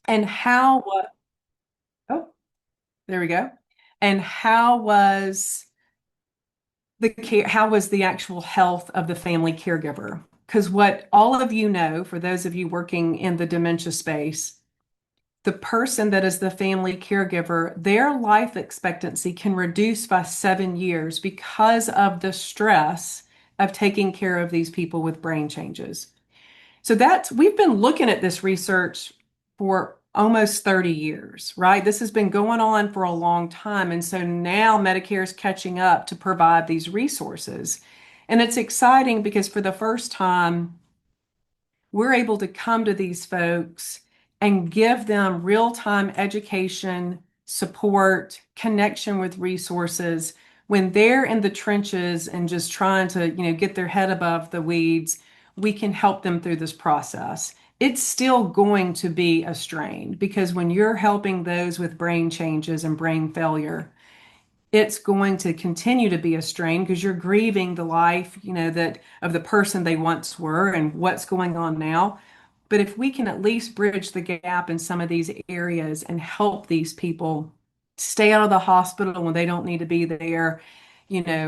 And oh, there we go. And how was the actual health of the family caregiver? Because what all of you know, for those of you working in the dementia space, the person that is the family caregiver, their life expectancy can reduce by 7 years because of the stress of taking care of these people with brain changes. So we've been looking at this research for almost 30 years, right? This has been going on for a long time. And so now Medicare is catching up to provide these resources. And it's exciting because for the first time, we're able to come to these folks and give them real-time education, support, connection with resources when they're in the trenches and just trying to, get their head above the weeds. We can help them through this process. It's still going to be a strain because when you're helping those with brain changes and brain failure, it's going to continue to be a strain because you're grieving the life, that of the person they once were and what's going on now. But if we can at least bridge the gap in some of these areas and help these people stay out of the hospital when they don't need to be there,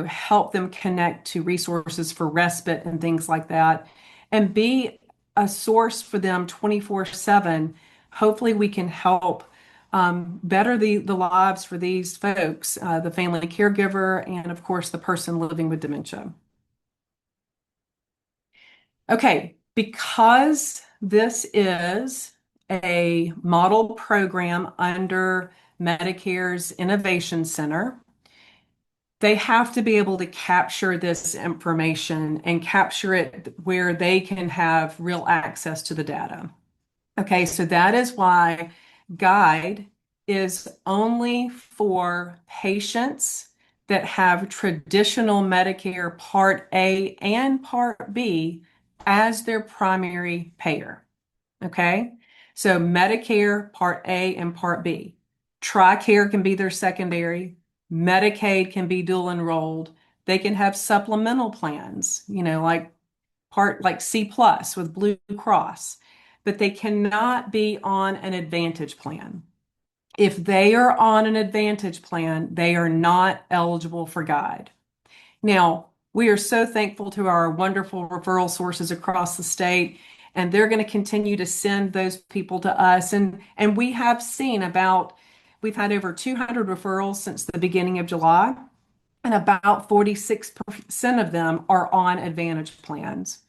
help them connect to resources for respite and things like that, and be a source for them 24/7, hopefully we can help better the lives for these folks, the family caregiver, and of course, the person living with dementia. Okay, because this is a model program under Medicare's Innovation Center, they have to be able to capture this information and capture it where they can have real access to the data. Okay, so that is why Guide is only for patients that have traditional Medicare Part A and Part B as their primary payer. Okay, so Medicare Part A and Part B. TRICARE can be their secondary. Medicaid can be dual enrolled. They can have supplemental plans, like C plus with Blue Cross, but they cannot be on an Advantage plan. If they are on an Advantage plan, they are not eligible for Guide. Now, we are so thankful to our wonderful referral sources across the state, and they're going to continue to send those people to us. And we have seen we've had over 200 referrals since the beginning of July, and about 46% of them are on Advantage plans.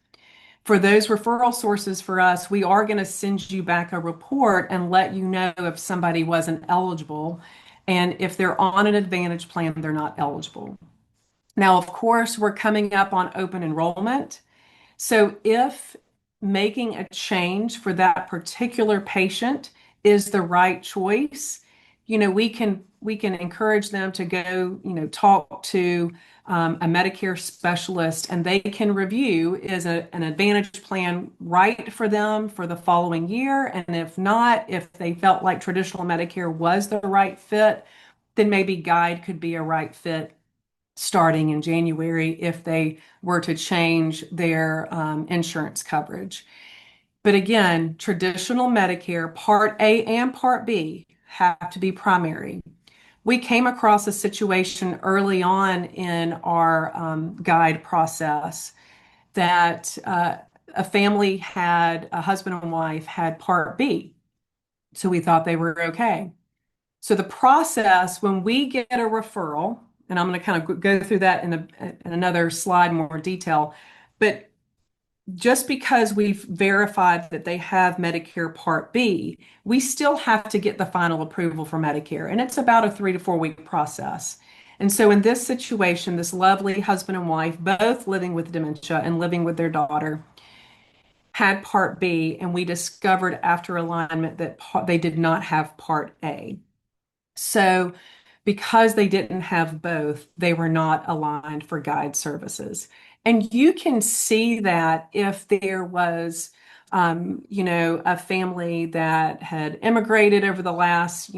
For those referral sources for us, we are going to send you back a report and let you know if somebody wasn't eligible. And if they're on an Advantage plan, they're not eligible. Now, of course, we're coming up on open enrollment. So if making a change for that particular patient is the right choice, we can encourage them to go, talk to a Medicare specialist, and they can review is an Advantage plan right for them for the following year. And if not, if they felt like traditional Medicare was the right fit, then maybe Guide could be a right fit starting in January if they were to change their insurance coverage. But again, traditional Medicare, Part A and Part B have to be primary. We came across a situation early on in our guide process that a family had a husband and wife had Part B. So we thought they were okay. So the process when we get a referral, and I'm going to kind of go through that in another slide more detail, but just because we've verified that they have Medicare Part B, we still have to get the final approval for Medicare, and it's about a 3 to 4 week process. And so in this situation, this lovely husband and wife, both living with dementia and living with their daughter, had Part B, and we discovered after alignment that they did not have Part A. So, because they didn't have both, they were not aligned for guide services. And you can see that if there was, a family that had immigrated over the last,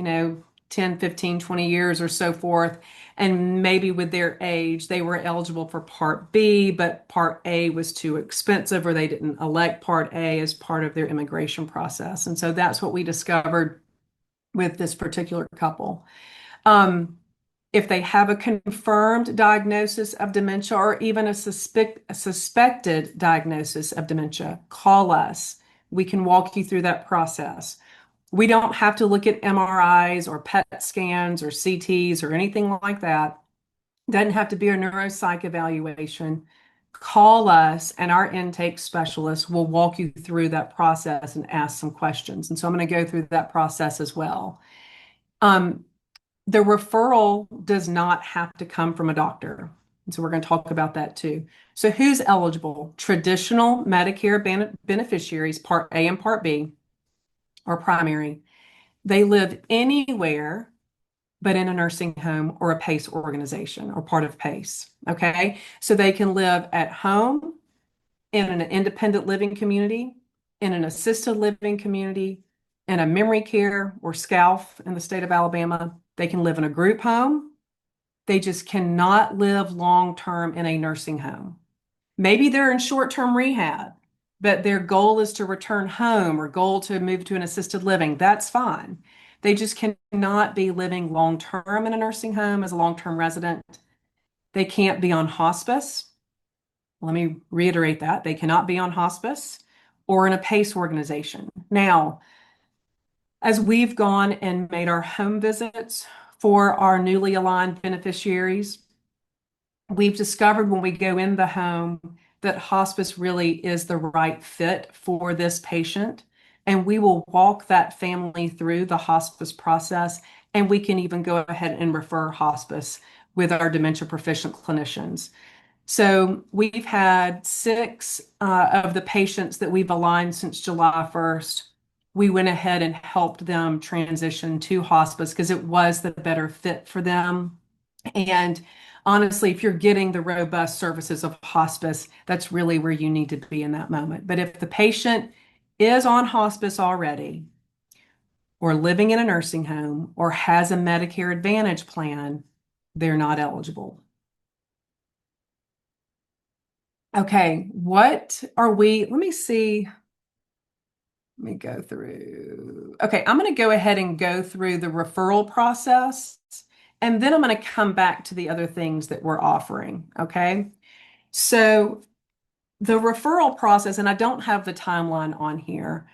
10, 15, 20 years or so forth. And maybe with their age, they were eligible for Part B, but Part A was too expensive, or they didn't elect Part A as part of their immigration process. And so that's what we discovered with this particular couple. Um, if they have a confirmed diagnosis of dementia or even a suspected diagnosis of dementia, call us. We can walk you through that process. We don't have to look at MRIs or PET scans or CTs or anything like that. Doesn't have to be a neuropsych evaluation. Call us, and our intake specialist will walk you through that process and ask some questions. And so I'm going to go through that process as well. Um, the referral does not have to come from a doctor. And so we're going to talk about that too. So who's eligible? Traditional Medicare beneficiaries, Part A and Part B, are primary. They live anywhere but in a nursing home or a PACE organization or part of PACE. Okay. So they can live at home, in an independent living community, in an assisted living community, in a memory care or SCALF in the state of Alabama. They can live in a group home. They just cannot live long term in a nursing home. Maybe they're in short term rehab, but their goal is to return home or goal to move to an assisted living. That's fine. They just cannot be living long term in a nursing home as a long term resident. They can't be on hospice. Let me reiterate that. They cannot be on hospice or in a PACE organization. Now, as we've gone and made our home visits for our newly aligned beneficiaries, we've discovered when we go in the home that hospice really is the right fit for this patient. And we will walk that family through the hospice process. And we can even go ahead and refer hospice with our dementia proficient clinicians. So we've had six of the patients that we've aligned since July 1st. We went ahead and helped them transition to hospice because it was the better fit for them. And honestly, if you're getting the robust services of hospice, that's really where you need to be in that moment. But if the patient is on hospice already, or living in a nursing home, or has a Medicare Advantage plan, they're not eligible. Okay, what are we? Let me see. Let me go through. Okay, I'm going to go ahead and go through the referral process, and then I'm going to come back to the other things that we're offering. Okay, so the referral process, and I don't have the timeline on here,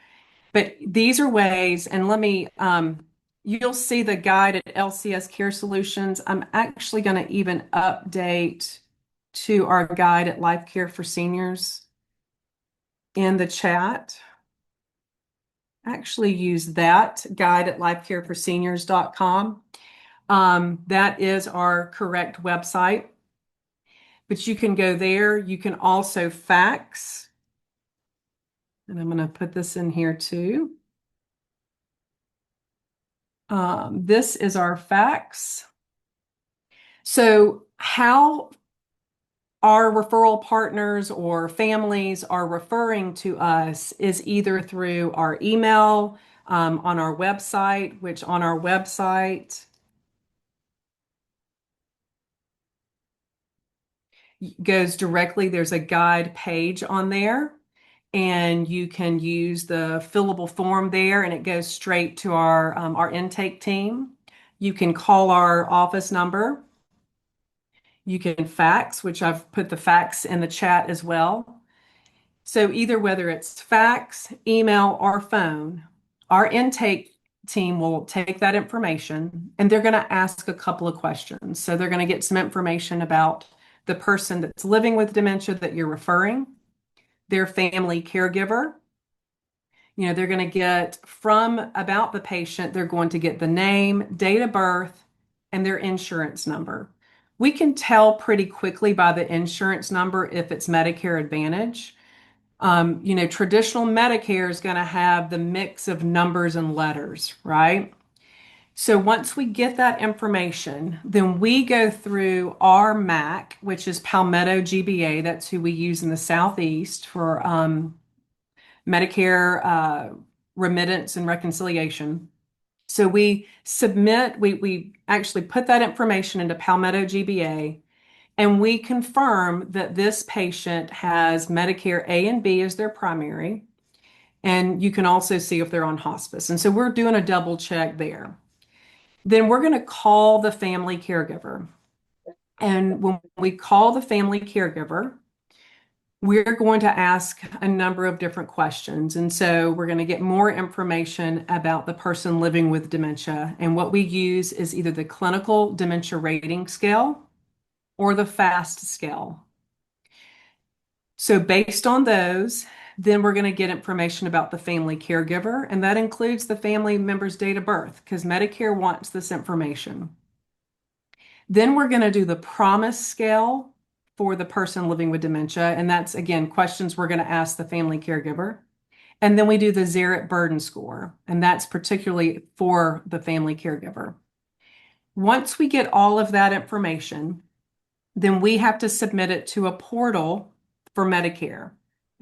but these are ways, and you'll see the guide at LCS Care Solutions. I'm actually going to even update to our guide at Life Care for Seniors in the chat. Actually use that guide at lifecareforseniors.com. That is our correct website, but you can go there. You can also fax, and I'm going to put this in here too. This is our fax. So how our referral partners or families are referring to us is either through our email, on our website, which on our website goes directly, there's a guide page on there, and you can use the fillable form there, and it goes straight to our intake team. You can call our office number. You can fax, which I've put the fax in the chat as well. So either whether it's fax, email, or phone, our intake team will take that information and they're going to ask a couple of questions. So they're going to get some information about the person that's living with dementia that you're referring, their family caregiver. They're going to get from about the patient, they're going to get the name, date of birth, and their insurance number. We can tell pretty quickly by the insurance number if it's Medicare Advantage. Traditional Medicare is going to have the mix of numbers and letters, right? So once we get that information, then we go through our MAC, which is Palmetto GBA. That's who we use in the Southeast for Medicare remittance and reconciliation. So we actually put that information into Palmetto GBA, and we confirm that this patient has Medicare A and B as their primary. And you can also see if they're on hospice. And so we're doing a double check there. Then we're going to call the family caregiver. And when we call the family caregiver, we're going to ask a number of different questions. And so we're going to get more information about the person living with dementia. And what we use is either the clinical dementia rating scale or the FAST scale. So based on those, then we're going to get information about the family caregiver, and that includes the family member's date of birth because Medicare wants this information. Then we're going to do the promise scale for the person living with dementia, and that's again questions we're going to ask the family caregiver. And then we do the Zaret burden score, and that's particularly for the family caregiver. Once we get all of that information, then we have to submit it to a portal for Medicare.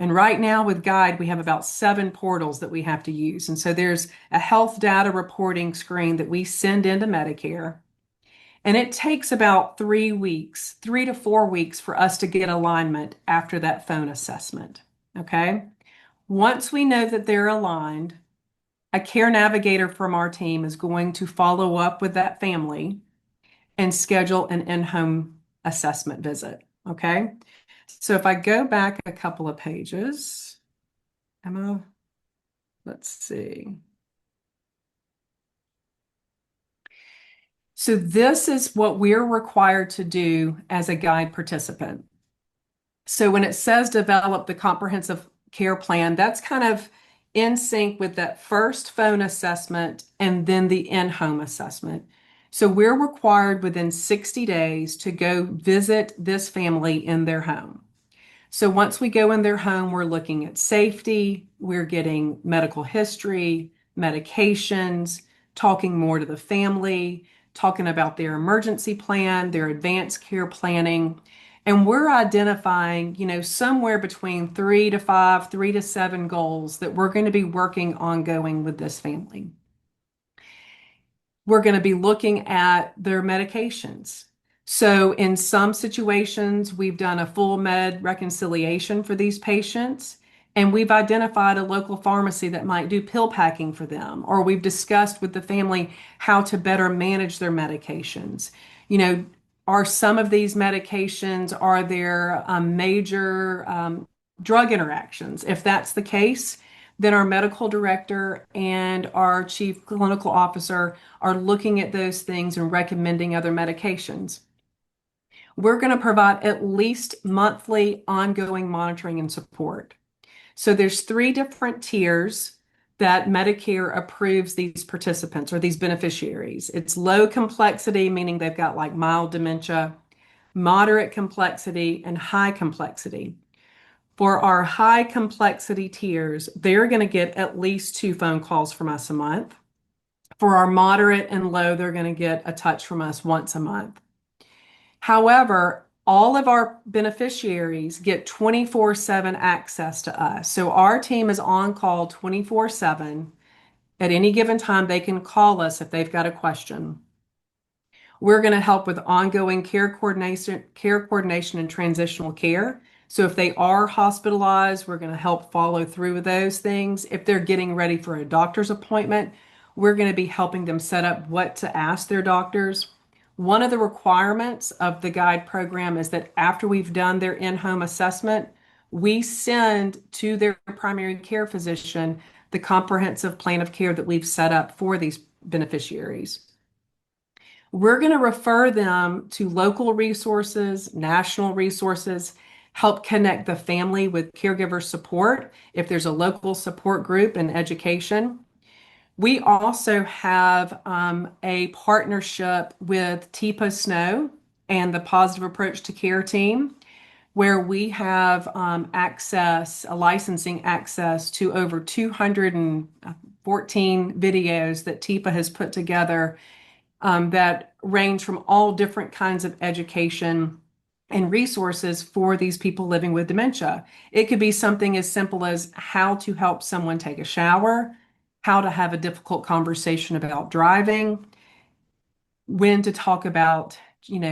And right now with Guide, we have about 7 portals that we have to use. And so there's a health data reporting screen that we send into Medicare. And it takes about 3 weeks, 3 to 4 weeks for us to get alignment after that phone assessment. Okay. Once we know that they're aligned, a care navigator from our team is going to follow up with that family and schedule an in-home assessment visit. Okay. So if I go back a couple of pages, Emma, let's see. So this is what we're required to do as a guide participant. So when it says develop the comprehensive care plan, that's kind of in sync with that first phone assessment and then the in-home assessment. So we're required within 60 days to go visit this family in their home. So once we go in their home, we're looking at safety, we're getting medical history, medications, talking more to the family, talking about their emergency plan, their advanced care planning. And we're identifying, somewhere between 3 to 5, 3 to 7 goals that we're going to be working ongoing with this family. We're going to be looking at their medications. So in some situations, we've done a full med reconciliation for these patients, and we've identified a local pharmacy that might do pill packing for them, or we've discussed with the family how to better manage their medications. Are some of these medications, are there major drug interactions? If that's the case, then our medical director and our chief clinical officer are looking at those things and recommending other medications. We're going to provide at least monthly ongoing monitoring and support. So there's 3 different tiers that Medicare approves these participants or these beneficiaries. It's low complexity, meaning they've got like mild dementia, moderate complexity, and high complexity. For our high complexity tiers, they're going to get at least 2 phone calls from us a month. For our moderate and low, they're going to get a touch from us once a month. However, all of our beneficiaries get 24/7 access to us. So our team is on call 24/7. At any given time, they can call us if they've got a question. We're going to help with ongoing care coordination and transitional care. So if they are hospitalized, we're going to help follow through with those things. If they're getting ready for a doctor's appointment, we're going to be helping them set up what to ask their doctors. One of the requirements of the guide program is that after we've done their in-home assessment, we send to their primary care physician the comprehensive plan of care that we've set up for these beneficiaries. We're going to refer them to local resources, national resources, help connect the family with caregiver support if there's a local support group and education. We also have a partnership with TIPA Snow and the Positive Approach to Care team, where we have licensing access to over 214 videos that TIPA has put together that range from all different kinds of education and resources for these people living with dementia. It could be something as simple as how to help someone take a shower, how to have a difficult conversation about driving, when to talk about,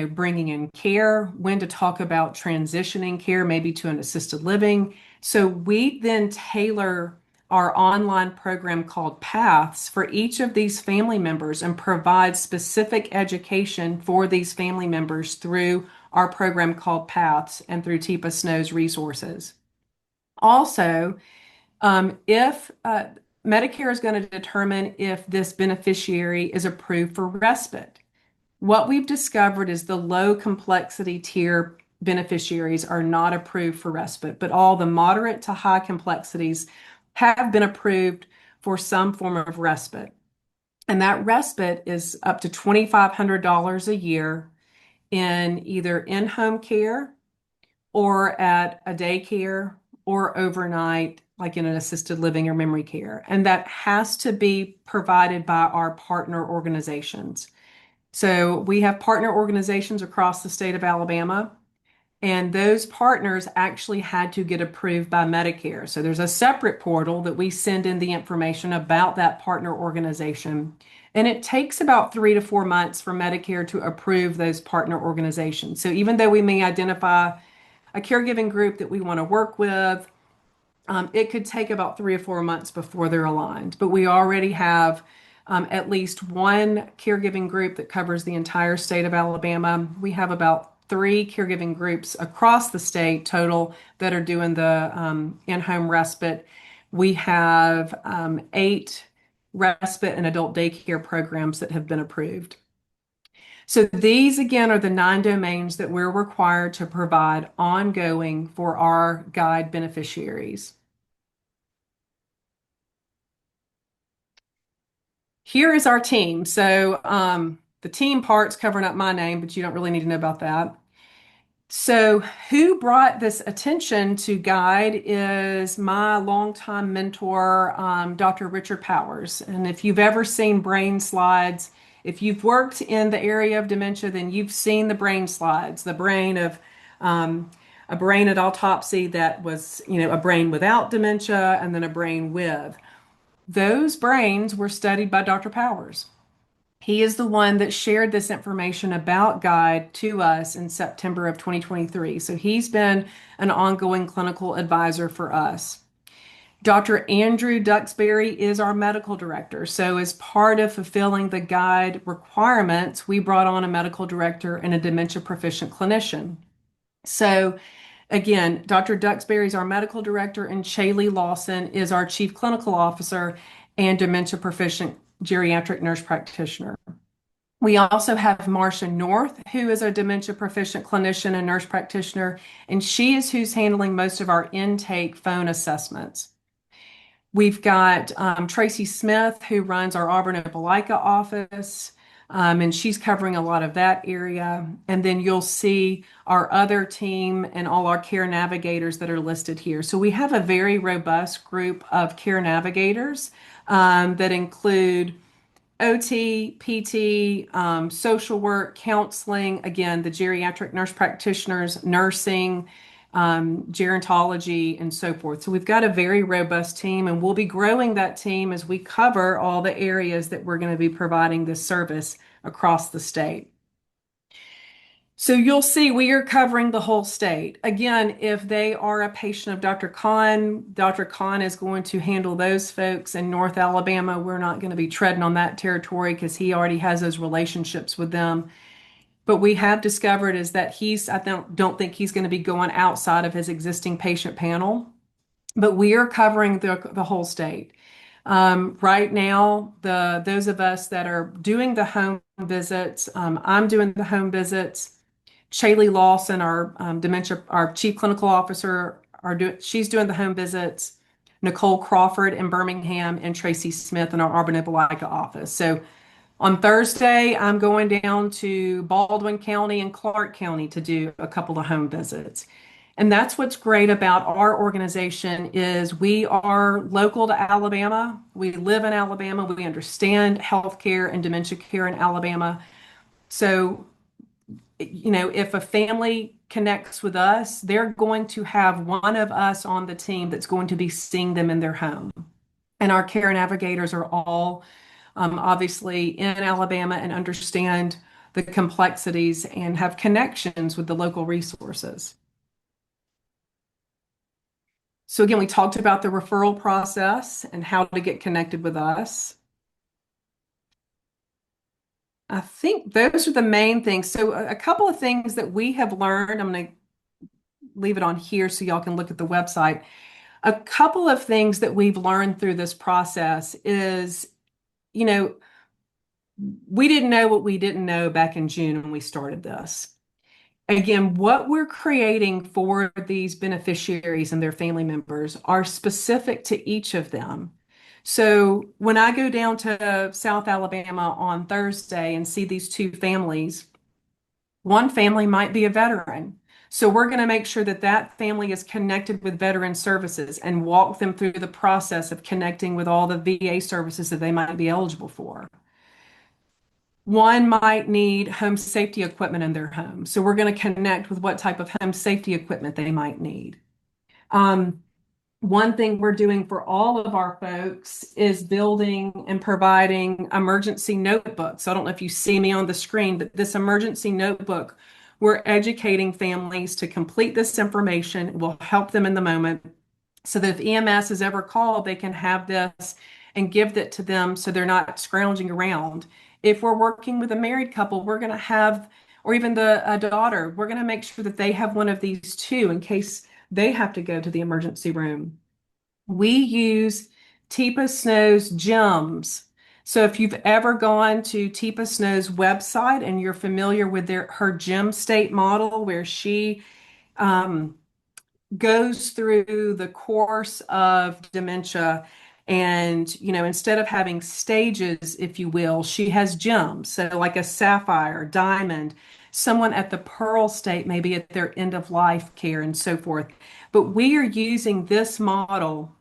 bringing in care, when to talk about transitioning care, maybe to an assisted living. So we then tailor our online program called Paths for each of these family members and provide specific education for these family members through our program called Paths and through TIPA Snow's resources. Also, if Medicare is going to determine if this beneficiary is approved for respite. What we've discovered is the low complexity tier beneficiaries are not approved for respite, but all the moderate to high complexities have been approved for some form of respite. And that respite is up to $2,500 a year in either in-home care or at a daycare or overnight, like in an assisted living or memory care. And that has to be provided by our partner organizations. So we have partner organizations across the state of Alabama, and those partners actually had to get approved by Medicare. So there's a separate portal that we send in the information about that partner organization. And it takes about 3 to 4 months for Medicare to approve those partner organizations. So even though we may identify a caregiving group that we want to work with, it could take about 3 or 4 months before they're aligned. But we already have at least one caregiving group that covers the entire state of Alabama. We have about 3 caregiving groups across the state total that are doing the in-home respite. We have 8 respite and adult daycare programs that have been approved. So these again are the 9 domains that we're required to provide ongoing for our guide beneficiaries. Here is our team. So the team part's covering up my name, but you don't really need to know about that. So who brought this attention to Guide is my longtime mentor, Dr. Richard Powers. And if you've ever seen brain slides, if you've worked in the area of dementia, then you've seen the brain slides, the brain of a brain at autopsy that was, a brain without dementia and then a brain with. Those brains were studied by Dr. Powers. He is the one that shared this information about Guide to us in September of 2023. So he's been an ongoing clinical advisor for us. Dr. Andrew Duxbury is our medical director. So as part of fulfilling the Guide requirements, we brought on a medical director and a dementia proficient clinician. So again, Dr. Duxbury is our medical director, and Shaylee Lawson is our chief clinical officer and dementia proficient geriatric nurse practitioner. We also have Marcia North, who is a dementia proficient clinician and nurse practitioner, and she is who's handling most of our intake phone assessments. We've got Tracy Smith, who runs our Auburn and Opelika office, and she's covering a lot of that area. And then you'll see our other team and all our care navigators that are listed here. So we have a very robust group of care navigators that include OT, PT, social work, counseling, again, the geriatric nurse practitioners, nursing, gerontology, and so forth. So we've got a very robust team, and we'll be growing that team as we cover all the areas that we're going to be providing this service across the state. So you'll see we are covering the whole state. Again, if they are a patient of Dr. Khan is going to handle those folks in North Alabama. We're not going to be treading on that territory because he already has those relationships with them. But we have discovered is that I don't think he's going to be going outside of his existing patient panel. But we are covering the whole state. Right now, those of us that are doing the home visits, I'm doing the home visits. Shaylee Lawson, our chief clinical officer, she's doing the home visits. Nicole Crawford in Birmingham and Tracy Smith in our Auburn and Opelika office. So on Thursday, I'm going down to Baldwin County and Clark County to do a couple of home visits. And that's what's great about our organization is we are local to Alabama. We live in Alabama. We understand healthcare and dementia care in Alabama. So if a family connects with us, they're going to have one of us on the team that's going to be seeing them in their home. And our care navigators are all obviously in Alabama and understand the complexities and have connections with the local resources. So again, we talked about the referral process and how to get connected with us. I think those are the main things. So a couple of things that we have learned, I'm going to leave it on here so y'all can look at the website. A couple of things that we've learned through this process is, you know, we didn't know what we didn't know back in June when we started this. Again, what we're creating for these beneficiaries and their family members are specific to each of them. So when I go down to South Alabama on Thursday and see these two families, one family might be a veteran. So we're going to make sure that that family is connected with veteran services and walk them through the process of connecting with all the VA services that they might be eligible for. One might need home safety equipment in their home. So we're going to connect with what type of home safety equipment they might need. Um, One thing we're doing for all of our folks is building and providing emergency notebooks. So I don't know if you see me on the screen, but this emergency notebook, we're educating families to complete this information. It will help them in the moment so that if EMS is ever called, they can have this and give that to them so they're not scrounging around. If we're working with a married couple, we're going to have, or even the a daughter, we're going to make sure that they have one of these too in case they have to go to the emergency room. We use Teepa Snow's gems. So if you've ever gone to Teepa Snow's website and you're familiar with her gem state model where she um, goes through the course of dementia and, instead of having stages, if you will, she has gems. So like a sapphire, diamond, someone at the pearl state, maybe at their end of life care and so forth. But we are using this model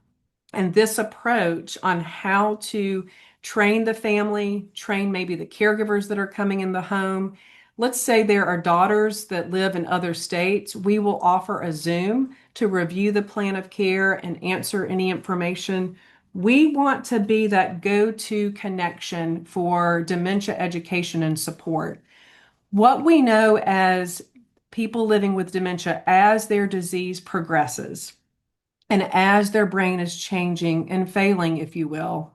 and this approach on how to train the family, train maybe the caregivers that are coming in the home. Let's say there are daughters that live in other states. We will offer a Zoom to review the plan of care and answer any information. We want to be that go-to connection for dementia education and support. What we know as people living with dementia as their disease progresses, and as their brain is changing and failing, if you will,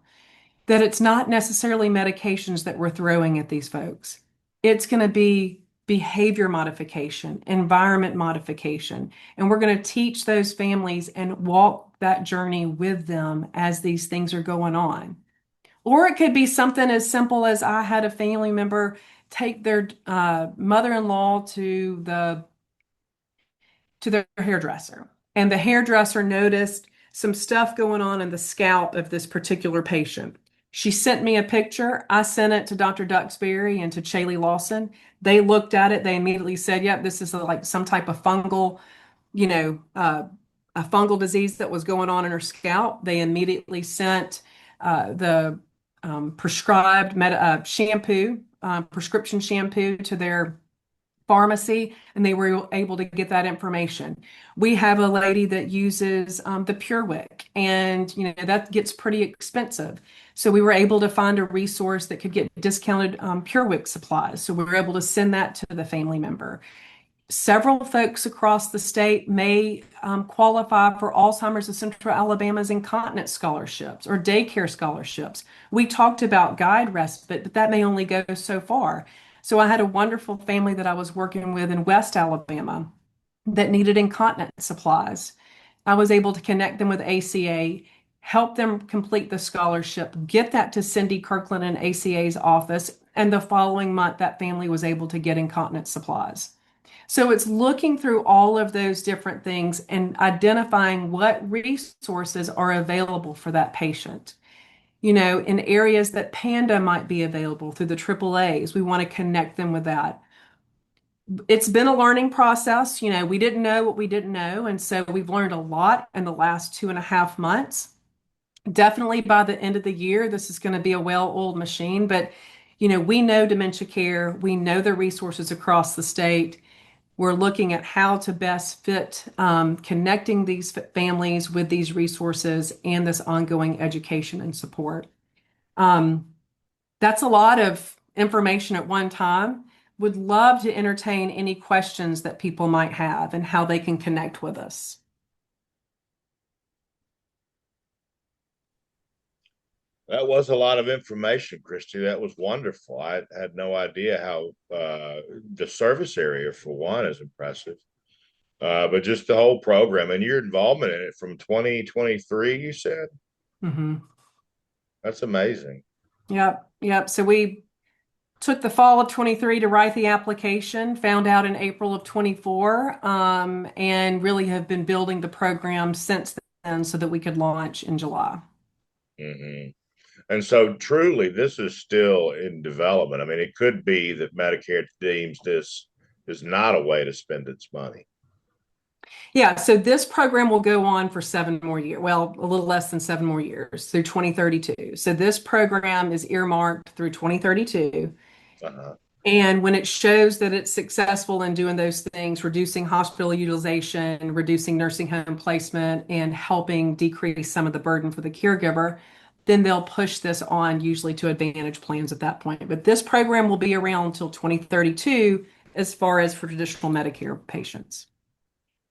that it's not necessarily medications that we're throwing at these folks. It's going to be behavior modification, environment modification. And we're going to teach those families and walk that journey with them as these things are going on. Or it could be something as simple as I had a family member take their mother-in-law to their hairdresser. And the hairdresser noticed some stuff going on in the scalp of this particular patient. She sent me a picture. I sent it to Dr. Duxbury and to Chaley Lawson. They looked at it. They immediately said, yep, this is like some type of fungal, you know, uh, a fungal disease that was going on in her scalp. They immediately sent the prescribed shampoo, prescription shampoo to their pharmacy, and they were able to get that information. We have a lady that uses the PureWick, and that gets pretty expensive. So we were able to find a resource that could get discounted PureWick supplies. So we were able to send that to the family member. Several folks across the state may qualify for Alzheimer's of Central Alabama's incontinence scholarships or daycare scholarships. We talked about guide respite, but that may only go so far. So I had a wonderful family that I was working with in West Alabama that needed incontinence supplies. I was able to connect them with ACA, help them complete the scholarship, get that to Cindy Kirkland and ACA's office, and the following month that family was able to get incontinence supplies. So it's looking through all of those different things and identifying what resources are available for that patient. In areas that Panda might be available through the AAAs, we want to connect them with that. It's been a learning process. We didn't know what we didn't know. And so we've learned a lot in the last 2.5 months. Definitely by the end of the year, this is going to be a well-oiled machine. But, we know dementia care. We know the resources across the state. we're looking at how to best fit connecting these families with these resources and this ongoing education and support. Um, that's a lot of information at one time. Would love to entertain any questions that people might have and how they can connect with us. That was a lot of information, Christy. That was wonderful. I had no idea how the service area, for one, is impressive, but just the whole program and your involvement in it from 2023, you said? Hmm. That's amazing. Yep, yep. So we took the fall of 23 to write the application, found out in April of 24, and really have been building the program since then so that we could launch in July. Hmm. And so, truly, this is still in development. I mean, it could be that Medicare deems this is not a way to spend its money. Yeah, so this program will go on for 7 more years. Well, a little less than 7 more years through 2032. So this program is earmarked through 2032. Uh-huh. And when it shows that it's successful in doing those things, reducing hospital utilization, reducing nursing home placement, and helping decrease some of the burden for the caregiver, then they'll push this on usually to Advantage plans at that point. But this program will be around until 2032 as far as for traditional Medicare patients.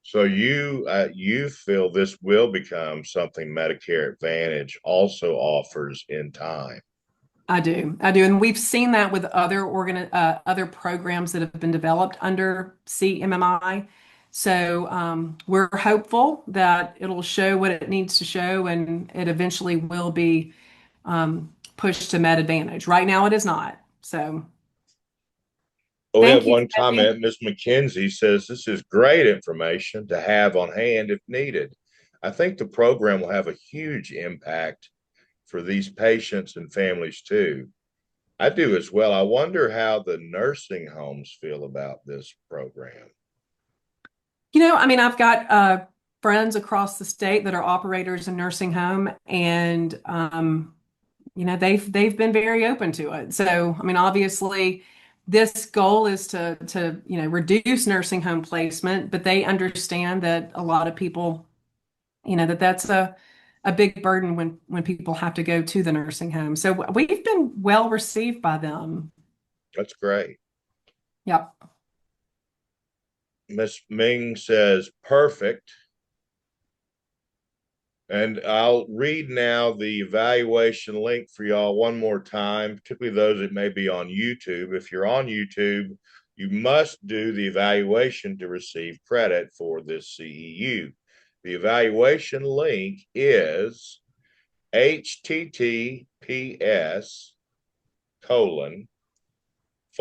So you feel this will become something Medicare Advantage also offers in time. I do. I do. And we've seen that with other programs that have been developed under CMMI. So we're hopeful that it'll show what it needs to show and it eventually will be pushed to Med Advantage. Right now it is not. So Well, we have thank you one for that. comment. Ms. McKenzie says this is great information to have on hand if needed. I think the program will have a huge impact for these patients and families too. I do as well. I wonder how the nursing homes feel about this program. I mean, I've got friends across the state that are operators in nursing home and they've been very open to it. So, I mean, obviously, this goal is to reduce nursing home placement, but they understand that a lot of people, that's a big burden when people have to go to the nursing home. So we've been well received by them. That's great. Yep. Miss Ming says perfect. And I'll read now the evaluation link for y'all one more time, particularly those that may be on YouTube. If you're on YouTube, you must do the evaluation to receive credit for this CEU. The evaluation link is https colon //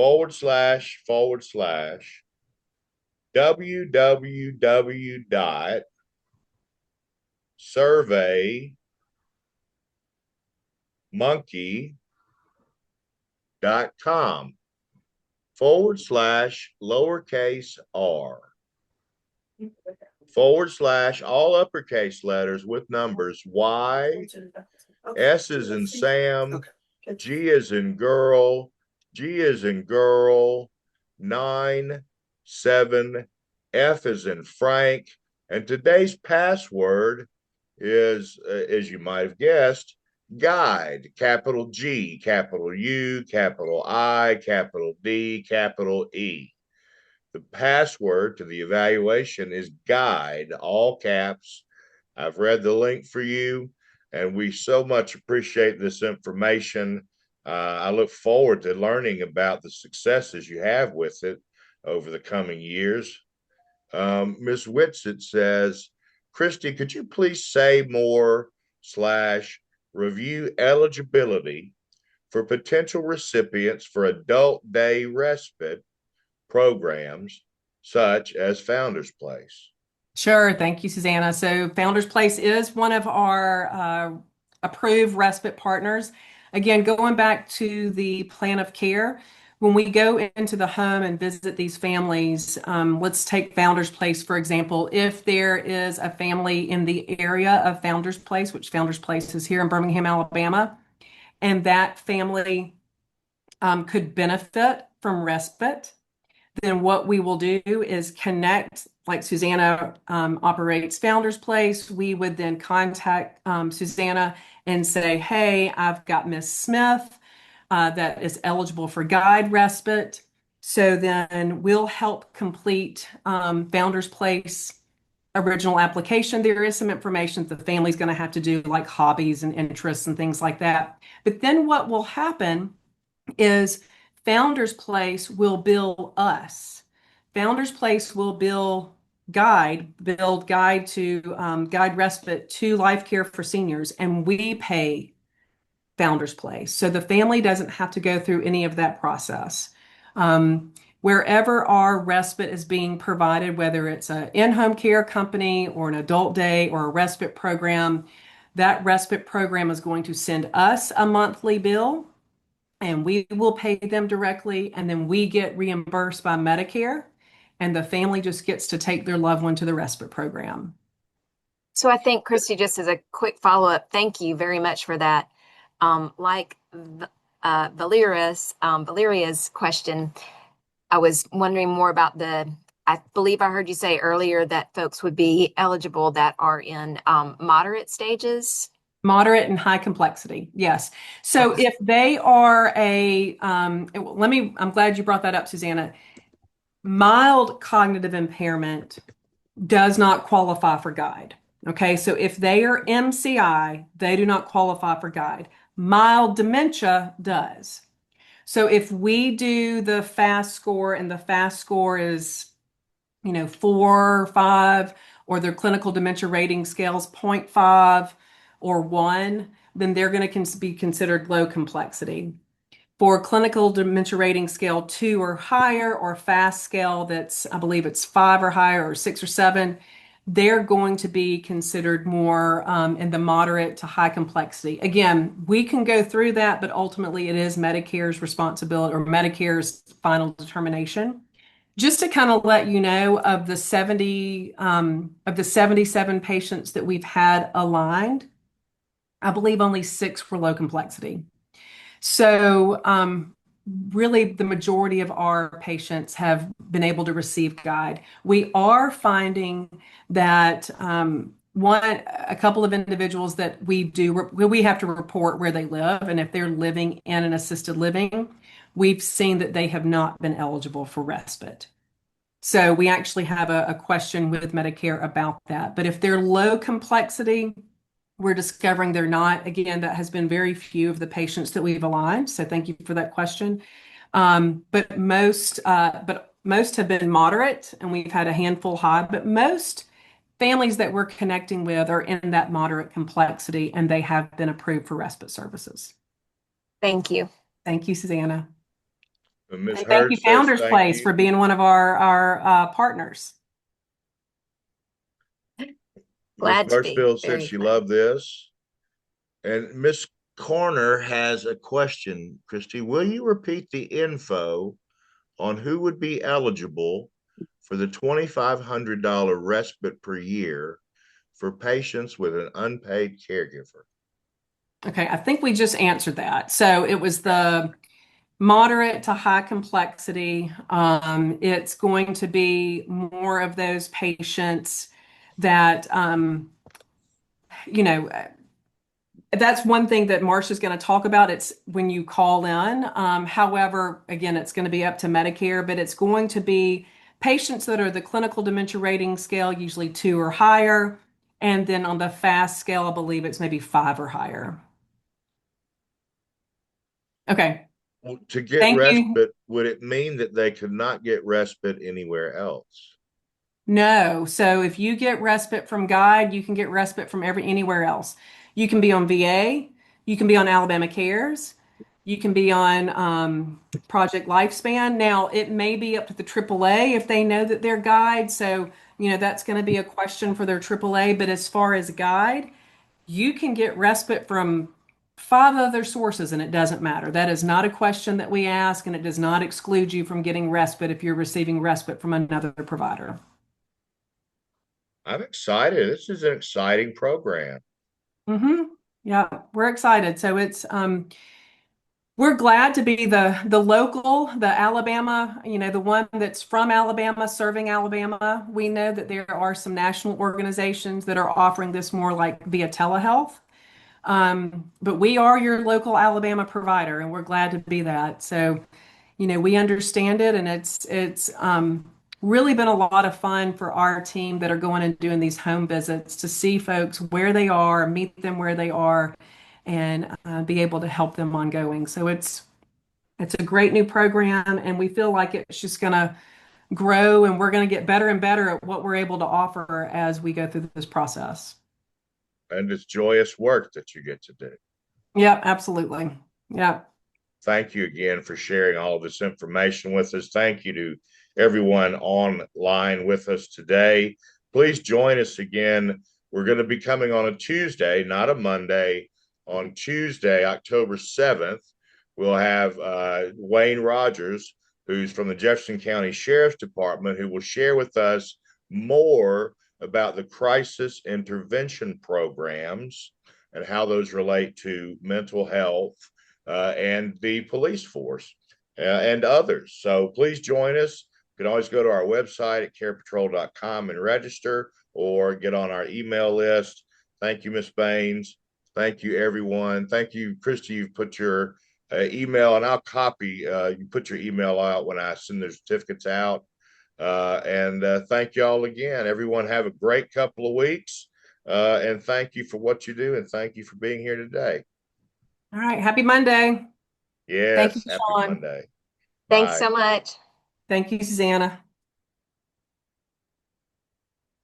www.surveymonkey.com /r all uppercase letters with numbers Y, S is in Sam, G is in girl, G is in girl, 9 7, F is in Frank, and today's password is, as you might have guessed, guide, capital G, capital U, capital I, capital D, capital E. The password to the evaluation is guide, all caps. I've read the link for you, and we so much appreciate this information. I look forward to learning about the successes you have with it over the coming years. Ms. Whitsett says, Christy, could you please say more / review eligibility for potential recipients for adult day respite programs such as Founders Place? Sure. Thank you, Susanna. So Founders Place is one of our approved respite partners. Again, going back to the plan of care, when we go into the home and visit these families, let's take Founders Place, for example. If there is a family in the area of Founders Place, which Founders Place is here in Birmingham, Alabama, and that family could benefit from respite, then what we will do is connect, like Susanna operates Founders Place. We would then contact Susanna and say, hey, I've got Miss Smith that is eligible for guide respite. So then we'll help complete Founders Place original application. There is some information that the family's going to have to do, like hobbies and interests and things like that. But then what will happen is Founders Place will bill us. Founders Place will build guide to guide respite to life care for seniors, and we pay Founders Place. So the family doesn't have to go through any of that process. Wherever our respite is being provided, whether it's an in-home care company or an adult day or a respite program, that respite program is going to send us a monthly bill and we will pay them directly, and then we get reimbursed by Medicare, and the family just gets to take their loved one to the respite program. So I think, Christy, just as a quick follow-up, thank you very much for that. Like Valeria's question, I was wondering more about I believe I heard you say earlier that folks would be eligible that are in moderate stages. Moderate and high complexity, yes. So Okay. if they are I'm glad you brought that up, Susanna. Mild cognitive impairment does not qualify for guide. Okay, so if they are MCI, they do not qualify for guide. Mild dementia does. So if we do the FAST score and the FAST score is, 4 or 5, or their clinical dementia rating scales 0.5 or 1, then they're going to be considered low complexity. For clinical dementia rating scale 2 or higher, or FAST scale that's, I believe it's 5 or higher, or 6 or 7, they're going to be considered more in the moderate to high complexity. Again, we can go through that, but ultimately it is Medicare's responsibility or Medicare's final determination. Just to kind of let you know, of the 77 patients that we've had aligned, I believe only 6 were low complexity. So, really, the majority of our patients have been able to receive guide. We are finding that a couple of individuals that we have to report where they live, and if they're living in an assisted living, we've seen that they have not been eligible for respite. So we actually have a question with Medicare about that. But if they're low complexity, we're discovering they're not. Again, that has been very few of the patients that we've aligned. So thank you for that question. But most have been moderate, and we've had a handful high. But most families that we're connecting with are in that moderate complexity, and they have been approved for respite services. Thank you. Thank you, Susanna. Ms. And thank you, Hurd says Founders thank Place, you. for being one of our partners. Ms. Glad to be. Birchfield said Very she glad. loved this. And Miss Corner has a question. Christy, will you repeat the info on who would be eligible for the $2,500 respite per year for patients with an unpaid caregiver? Okay, I think we just answered that. So it was the moderate to high complexity. It's going to be more of those patients that, you know, that's one thing that Marcia's going to talk about. It's when you call in. However, again, it's going to be up to Medicare, but it's going to be patients that are the clinical dementia rating scale, usually 2 or higher. And then on the FAST scale, I believe it's maybe 5 or higher. Okay. Well, to get Thank you. respite, would it mean that they could not get respite anywhere else? No. So if you get respite from Guide, you can get respite from anywhere else. You can be on VA, you can be on Alabama Cares, you can be on Project Lifespan. Now, it may be up to the AAA if they know that they're Guide. So, that's going to be a question for their AAA. But as far as Guide, you can get respite from 5 other sources and it doesn't matter. That is not a question that we ask, and it does not exclude you from getting respite if you're receiving respite from another provider. I'm excited. This is an exciting program. Yeah, we're excited. So We're glad to be the local, the Alabama, the one that's from Alabama, serving Alabama. We know that there are some national organizations that are offering this more like via telehealth. But we are your local Alabama provider, and we're glad to be that. So, we understand it, and it's really been a lot of fun for our team that are going and doing these home visits to see folks where they are, meet them where they are, and be able to help them ongoing. So it's a great new program, and we feel like it's just going to grow, and we're going to get better and better at what we're able to offer as we go through this process. And it's joyous work that you get to do. Yeah, absolutely. Yeah. Thank you again for sharing all of this information with us. Thank you to everyone online with us today. Please join us again. We're going to be coming on a Tuesday, not a Monday. On Tuesday, October 7th, we'll have Wayne Rogers, who's from the Jefferson County Sheriff's Department, who will share with us more about the crisis intervention programs and how those relate to mental health and the police force and others. So please join us. You can always go to our website at carepatrol.com and register, or get on our email list. Thank you, Ms. Baines. Thank you, everyone. Thank you, Christy. You've put your email, and I'll copy. You put your email out when I send the certificates out. And thank you all again. Everyone have a great couple of weeks. And thank you for what you do. And thank you for being here today. All right. Happy Monday. Thank you, Yes, happy Sean. Monday. Thanks Bye. so much. Thank you, Susanna.